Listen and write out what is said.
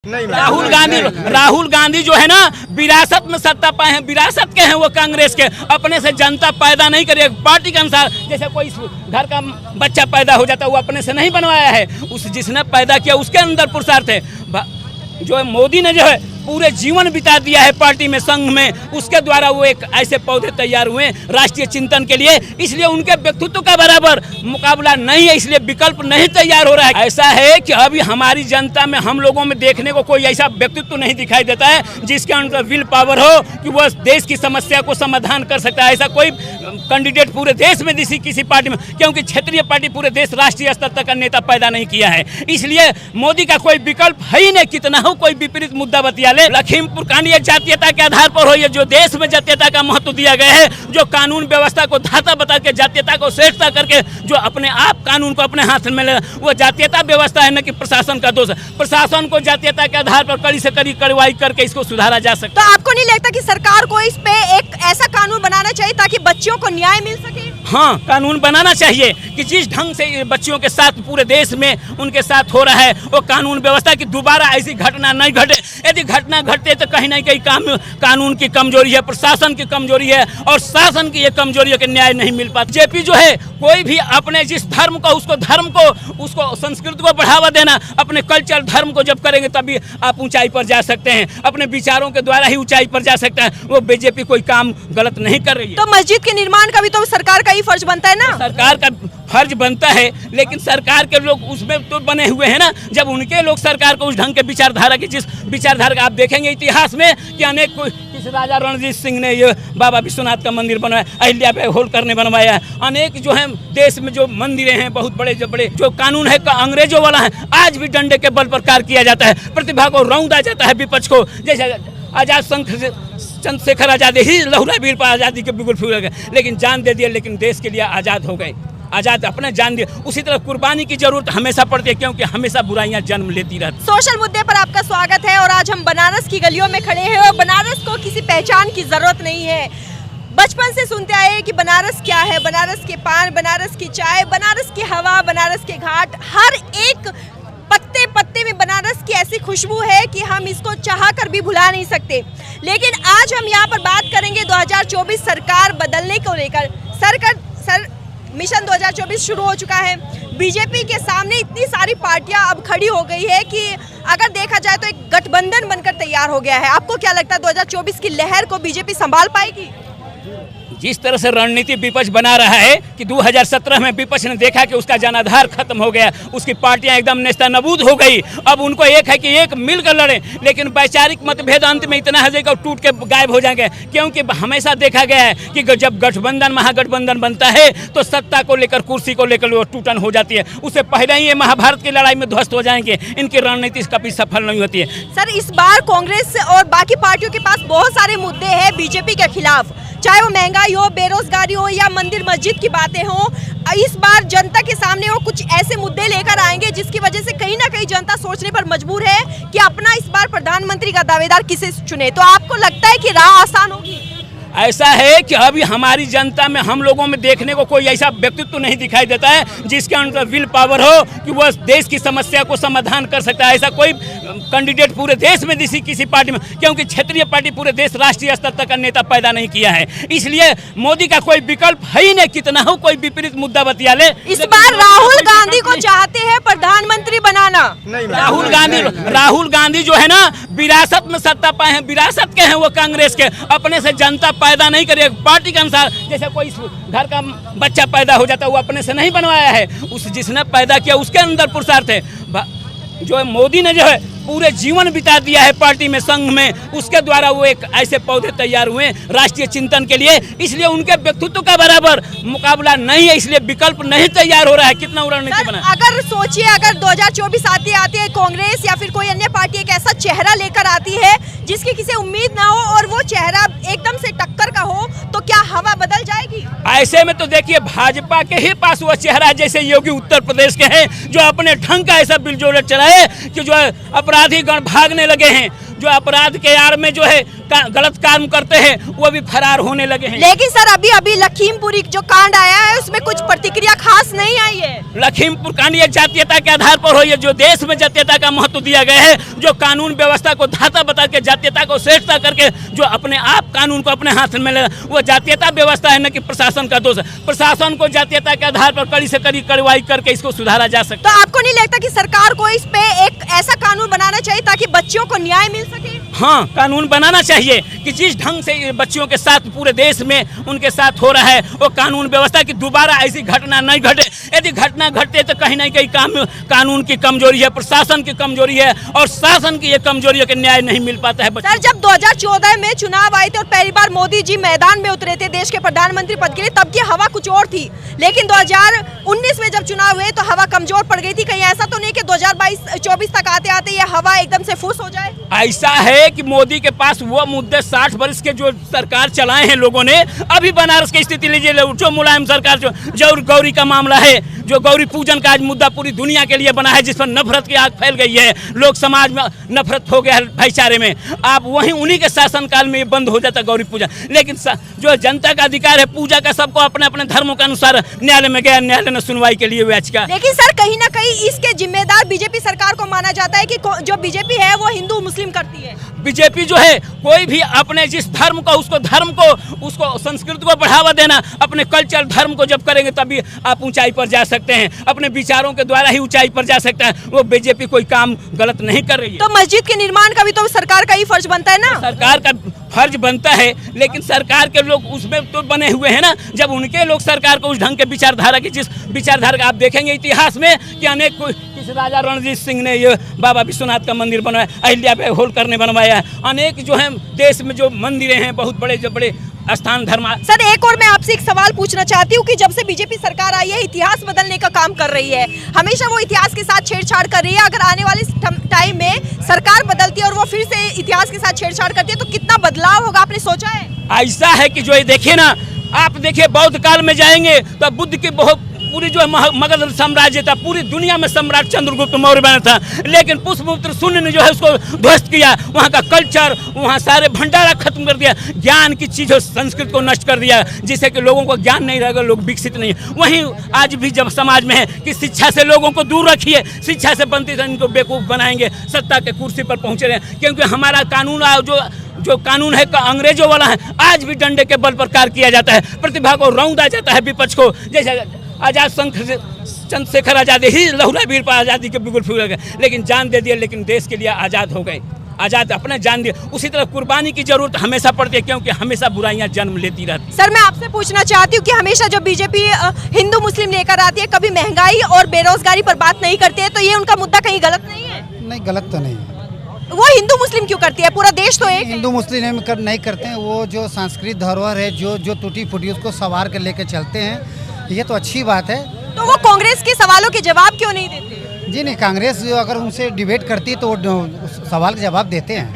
राहुल गांधी जो है ना विरासत में सत्ता पाए हैं, विरासत के हैं वो कांग्रेस के। अपने से जनता पैदा नहीं करी, पार्टी के अनुसार। जैसे कोई घर का बच्चा पैदा हो जाता है, वो अपने से नहीं बनवाया है, उस जिसने पैदा किया उसके अंदर पुरुषार्थ है। जो है मोदी ने जो है पूरे जीवन बिता दिया है पार्टी में, संघ में, उसके द्वारा वो एक ऐसे पौधे तैयार हुए राष्ट्रीय चिंतन के लिए। इसलिए उनके व्यक्तित्व का बराबर मुकाबला नहीं है, इसलिए विकल्प नहीं तैयार हो रहा है। ऐसा है कि अभी हमारी जनता में, हम लोगों में देखने को कोई ऐसा व्यक्तित्व नहीं दिखाई देता है जिसके अंदर विल पावर हो कि वह देश की समस्या को समाधान कर सकता है। ऐसा कोई कैंडिडेट पूरे देश में किसी पार्टी में, क्योंकि क्षेत्रीय पार्टी पूरे देश राष्ट्रीय स्तर तक का नेता पैदा नहीं किया है। इसलिए मोदी का कोई विकल्प है ही नहीं। कितना हो कोई विपरीत मुद्दा बतिया ले, लखीमपुर कांडी जातीयता के आधार पर हो, ये जो देश में जातीयता का महत्व दिया गया है, जो कानून व्यवस्था को धाता बता के जातीयता को श्रेष्ठता करके जो अपने आप कानून को अपने हाथ में ले, वो जातीयता व्यवस्था है, न कि प्रशासन का दोष है। प्रशासन को जातीयता के आधार पर कड़ी से कड़ी कार्रवाई करके इसको सुधारा जा सकता है। तो आपको नहीं लगता कि सरकार को इस पे एक ऐसा कानून बनाना चाहिए ताकि बच्चियों को न्याय मिल सके? हाँ, कानून बनाना चाहिए कि जिस ढंग से बच्चियों के साथ पूरे देश में उनके साथ हो रहा है, वो कानून व्यवस्था की दोबारा ऐसी घटना नहीं घटे। यदि घटना घटते तो कहीं ना कहीं कानून की कमजोरी है, प्रशासन की कमजोरी है, और शासन की ये कमजोरी है कि न्याय नहीं मिल पाता। जेपी जो है कोई भी अपने जिस धर्म को, उसको संस्कृति को बढ़ावा देना, अपने कल्चर धर्म को जब करेंगे तभी आप ऊंचाई पर जा सकते हैं। अपने विचारों के द्वारा ही ऊंचाई पर जा सकते हैं। वो बीजेपी कोई काम गलत नहीं कर रही है। तो मस्जिद के निर्माण का भी तो सरकार का ही फर्ज बनता है ना? सरकार का फर्ज बनता है, लेकिन सरकार के लोग उसमें तो बने हुए हैं ना। जब उनके लोग सरकार को उस ढंग के विचारधारा की, जिस विचारधारा का आप देखेंगे इतिहास में कि अनेक किस राजा रणजीत सिंह ने ये बाबा विश्वनाथ का मंदिर बनवाया, अहिल्या पे होलकर ने बनवाया है। अनेक जो है देश में जो मंदिरें हैं बहुत बड़े जो कानून है अंग्रेजों वाला है, आज भी डंडे के बल पर कार्य किया जाता है। प्रतिभा को रौंदा जाता है, विपक्ष को। जैसे आजाद चंद्रशेखर आजादी ही लहुरा वीर पर आज़ादी के बिल्कुल फूल गए, लेकिन जान दे दिया, लेकिन देश के लिए आज़ाद हो गए, आजाद अपने जान दिए। उसी तरह कुर्बानी की जरूरत हमेशा पड़ती है, क्योंकि हमेशा बुराइयां जन्म लेती रहती। सोशल मुद्दे पर आपका स्वागत है, और आज हम बनारस की गलियों में खड़े हैं, और बनारस को किसी पहचान की जरूरत नहीं है। बचपन से सुनते आए कि बनारस क्या है, बनारस के पान, बनारस की चाय, बनारस की हवा, बनारस के घाट, हर एक पत्ते पत्ते में बनारस की ऐसी खुशबू है कि हम इसको चाह कर भी भुला नहीं सकते। लेकिन आज हम यहाँ पर बात करेंगे 2024 सरकार बदलने को लेकर। मिशन 2024 शुरू हो चुका है। बीजेपी के सामने इतनी सारी पार्टियां अब खड़ी हो गई है कि अगर देखा जाए तो एक गठबंधन बनकर तैयार हो गया है। आपको क्या लगता है 2024 की लहर को बीजेपी संभाल पाएगी? जिस तरह से रणनीति विपक्ष बना रहा है कि 2017 में विपक्ष ने देखा कि उसका जनाधार खत्म हो गया, उसकी पार्टियां एकदम नेस्तनाबूद हो गई। अब उनको एक है कि एक मिलकर लड़े, लेकिन वैचारिक मतभेद अंत में इतना है कि टूट के गायब हो जाएंगे। क्योंकि हमेशा देखा गया है कि जब गठबंधन महागठबंधन बनता है तो सत्ता को लेकर, कुर्सी को लेकर वो टूटन हो जाती है। उससे पहले ही ये महाभारत की लड़ाई में ध्वस्त हो जाएंगे। इनकी रणनीति कभी सफल नहीं होती है। सर, इस बार कांग्रेस और बाकी पार्टियों के पास बहुत सारे मुद्दे हैं बीजेपी के खिलाफ, चाहे वो महंगाई हो, बेरोजगारी हो, या मंदिर मस्जिद की बातें हो। इस बार जनता के सामने वो कुछ ऐसे मुद्दे लेकर आएंगे जिसकी वजह से कहीं ना कहीं जनता सोचने पर मजबूर है कि अपना इस बार प्रधानमंत्री का दावेदार किसे चुने। तो आपको लगता है कि राह आसान होगी? ऐसा है कि अभी हमारी जनता में, हम लोगों में देखने को कोई ऐसा व्यक्तित्व नहीं दिखाई देता है जिसके अंदर विल पावर हो कि वह देश की समस्या को समाधान कर सकता है। ऐसा कोई कैंडिडेट पूरे देश में किसी पार्टी में, क्योंकि क्षेत्रीय पार्टी पूरे देश राष्ट्रीय स्तर तक का नेता पैदा नहीं किया है। इसलिए मोदी का कोई विकल्प है ही नहीं। कितना हो कोई विपरीत मुद्दा बतिया ले। इस बार राहुल गांधी को चाहते हैं प्रधानमंत्री बनाना। राहुल गांधी जो है ना विरासत में सत्ता पाए हैं, विरासत के हैं वो कांग्रेस के। अपने से जनता पैदा नहीं करी, पार्टी के अनुसार। जैसे कोई घर का बच्चा पैदा हो जाता है, वो अपने से नहीं बनवाया है, उस जिसने पैदा किया उसके अंदर पुरुषार्थ है। जो है मोदी ने जो है पूरे जीवन बिता दिया है पार्टी में, संघ में, उसके द्वारा वो एक ऐसे पौधे तैयार हुए राष्ट्रीय चिंतन के लिए। इसलिए उनके व्यक्तित्व का बराबर मुकाबला नहीं है, इसलिए विकल्प नहीं तैयार हो रहा है। कितना रणनीति बना। अगर सोचिए, अगर 2024 आती है कांग्रेस या फिर कोई अन्य पार्टी एक ऐसा चेहरा लेकर आती है जिसकी किसी उम्मीद ना हो, और वो चेहरा एकदम से टक्कर का हो, तो क्या हवा बदल जाएगी? ऐसे में तो देखिए भाजपा के ही पास वो चेहरा है, जैसे योगी उत्तर प्रदेश के हैं, जो अपने ढंग का ऐसा बिल जोड़ चलाए कि जो अपराधी गण भागने लगे हैं। जो अपराध के आड़ में जो है गलत काम करते हैं वो भी फरार होने लगे हैं। लेकिन सर अभी अभी लखीमपुरी जो कांड आया है उसमें कुछ प्रतिक्रिया खास नहीं आई है। लखीमपुर कांड ये जातीयता के आधार पर हो, ये जो देश में जातीयता का महत्व दिया गया है, जो कानून व्यवस्था को धाता बता के जातीयता को श्रेष्ठता करके जो अपने आप कानून को अपने हाथ में ले, वो जातीयता व्यवस्था है, न कि प्रशासन का दोष है। प्रशासन को जातीयता के आधार पर कड़ी से कड़ी कार्रवाई करके इसको सुधारा जा सकता है। तो आपको नहीं लगता कि सरकार को इस पे एक ऐसा कानून बनाना चाहिए ताकि बच्चियों को न्याय मिल सके? हाँ, कानून बनाना चाहिए कि जिस ढंग से ये बच्चियों के साथ पूरे देश में उनके साथ हो रहा है वो कानून व्यवस्था की दोबारा ऐसी घटना नहीं घटे। यदि घटना घटते तो कहीं न कहीं कानून की कमजोरी है, प्रशासन की कमजोरी है और शासन की ये कमजोरी है कि न्याय नहीं मिल पाता है। सर जब 2014 में चुनाव आए थे और पहली बार मोदी जी मैदान में उतरे थे देश के प्रधानमंत्री पद के लिए, तब की हवा कुछ और थी, लेकिन 2019 में जब चुनाव हुए तो हवा कमजोर पड़ गई थी। कहीं ऐसा तो नहीं कि 2022-24 तक आते आते ये हवा एकदम से फुस हो जाए? ऐसा है कि मोदी के पास वो मुद्दे 60 वर्ष के जो सरकार चलाए हैं लोगों ने। अभी बनारस की स्थिति लीजिए, जो मुलायम सरकार जो गौरी का मामला है, जो गौरी पूजन का आज मुद्दा पूरी दुनिया के लिए बना है, जिस पर नफरत की आग फैल गई है, लोग समाज में नफरत हो गया है भाईचारे में। आप वहीं उन्हीं के शासनकाल में ये बंद हो जाता गौरी पूजा। लेकिन जो जनता का अधिकार है पूजा का, सबको अपने अपने धर्मों के अनुसार न्यायालय में गया, न्यायालय ने सुनवाई के लिए याचिका। लेकिन सर कहीं ना कहीं इसके जिम्मेदार बीजेपी सरकार को माना जाता है कि जो बीजेपी है वो हिंदू मुस्लिम करती है। बीजेपी जो है कोई भी अपने जिस धर्म को उसको संस्कृति को बढ़ावा देना, अपने कल्चर धर्म को जब करेंगे तभी आप ऊंचाई पर जा सकते हैं, अपने विचारों के द्वारा ही ऊंचाई पर जा सकते हैं। वो बीजेपी कोई काम गलत नहीं कर रही है। तो मस्जिद के निर्माण का भी तो सरकार का ही फर्ज बनता है ना? सरकार का फर्ज बनता है, लेकिन सरकार के लोग उसमें तो बने हुए हैं ना। जब उनके लोग सरकार को उस ढंग के विचारधारा की, जिस विचारधारा का आप देखेंगे इतिहास में कि अनेक किस राजा रणजीत सिंह ने ये बाबा विश्वनाथ का मंदिर बनवाया, अहिल्या बाई होलकर ने बनवाया है, अनेक जो है देश में जो मंदिरें हैं बहुत बड़े जो बड़े स्थान धर्म। सर एक और मैं आपसे एक सवाल पूछना चाहती हूँ कि जब से बीजेपी सरकार आई है इतिहास बदलने का काम कर रही है, हमेशा वो इतिहास के साथ छेड़छाड़ कर रही है। अगर आने वाले टाइम में सरकार बदलती है और वो फिर से इतिहास के साथ छेड़छाड़ करती है तो कितना बदलाव होगा, आपने सोचा है? ऐसा है कि जो ये देखिए ना, आप देखिए बौद्ध काल में जाएंगे तो बुद्ध की बहुत पूरी जो मगध साम्राज्य था, पूरी दुनिया में सम्राट चंद्रगुप्त मौर्य बना था, लेकिन पुष्पगुप्त शून्य ने जो है उसको ध्वस्त किया। वहाँ का कल्चर, वहाँ सारे भंडारा खत्म कर दिया, ज्ञान की चीज़ों संस्कृत को नष्ट कर दिया, जिससे कि लोगों को ज्ञान नहीं रहेगा, लोग विकसित नहीं। वहीं आज भी जब समाज में है कि शिक्षा से लोगों को दूर रखिए, शिक्षा से बनती है इनको बेवकूफ़ बनाएंगे, सत्ता के कुर्सी पर पहुँचे रहे, क्योंकि हमारा कानून जो कानून है अंग्रेजों वाला है, आज भी डंडे के बल पर कार्य किया जाता है, प्रतिभा को रौंदा जाता है, विपक्ष को। जैसे आजाद चंद्रशेखर आजाद ही लहुरा वीर पर आज़ादी के बिगुल फूल गए, लेकिन जान दे दिया, लेकिन देश के लिए आज़ाद हो गए, आज़ाद अपने जान दिए। उसी तरह कुर्बानी की जरूरत हमेशा पड़ती है, क्योंकि हमेशा बुराइयां जन्म लेती रहती। सर मैं आपसे पूछना चाहती हूँ कि हमेशा जब बीजेपी हिंदू मुस्लिम लेकर आती है, कभी महंगाई और बेरोजगारी पर बात नहीं करती है, तो ये उनका मुद्दा कहीं गलत नहीं है? नहीं, गलत तो नहीं है। वो हिंदू मुस्लिम क्यों करती है? पूरा देश तो एक है। हिंदू मुस्लिम नहीं करते हैं, वो जो सांस्कृतिक धरोहर है, जो टूटी फूटी उसको संवार कर लेके चलते हैं, ये तो अच्छी बात है। तो वो कांग्रेस के सवालों के जवाब क्यों नहीं देते? जी नहीं, कांग्रेस अगर उनसे डिबेट करती है तो वो सवाल के जवाब देते हैं।